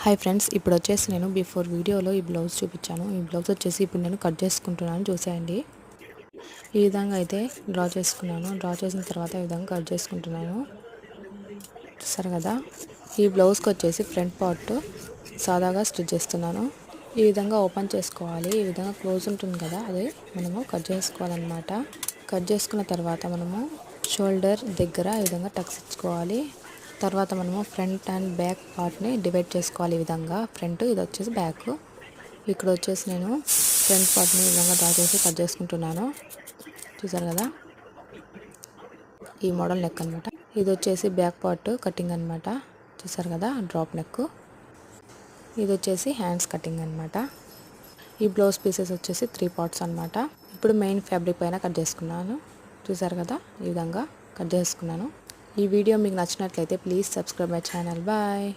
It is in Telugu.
హాయ్ ఫ్రెండ్స్, ఇప్పుడు వచ్చేసి నేను బిఫోర్ వీడియోలో ఈ బ్లౌజ్ చూపించాను. ఈ బ్లౌజ్ వచ్చేసి ఇప్పుడు నేను కట్ చేసుకుంటున్నాను. చూసేయండి, ఈ విధంగా అయితే డ్రా చేసుకున్నాను. డ్రా చేసిన తర్వాత ఈ విధంగా కట్ చేసుకుంటున్నాను. చూసారు కదా, ఈ బ్లౌజ్కి వచ్చేసి ఫ్రంట్ పార్ట్ సాదాగా స్టిచ్ చేస్తున్నాను. ఈ విధంగా ఓపెన్ చేసుకోవాలి. ఈ విధంగా క్లోజ్ ఉంటుంది కదా, అది మనము కట్ చేసుకోవాలన్నమాట. కట్ చేసుకున్న తర్వాత మనము షోల్డర్ దగ్గర ఈ విధంగా టక్స్ ఇచ్చుకోవాలి. తర్వాత మనము ఫ్రంట్ అండ్ బ్యాక్ పార్ట్ని డివైడ్ చేసుకోవాలి. ఈ విధంగా ఫ్రంట్, ఇది వచ్చేసి బ్యాక్. ఇక్కడ వచ్చేసి నేను ఫ్రంట్ పార్ట్ని ఈ విధంగా డ్రా చేసి కట్ చేసుకుంటున్నాను. చూసారు కదా, ఈ మోడల్ నెక్ అనమాట. ఇది వచ్చేసి బ్యాక్ పార్ట్ కటింగ్ అనమాట. చూసారు కదా, డ్రాప్ నెక్. ఇది వచ్చేసి హ్యాండ్స్ కటింగ్ అనమాట. ఈ బ్లౌజ్ పీసెస్ వచ్చేసి 3 పార్ట్స్ అనమాట. ఇప్పుడు మెయిన్ ఫ్యాబ్రిక్ పైన కట్ చేసుకున్నాను. చూసారు కదా, ఈ విధంగా కట్ చేసుకున్నాను. ఈ వీడియో మీకు నచ్చినట్లయితే please subscribe my channel. Bye.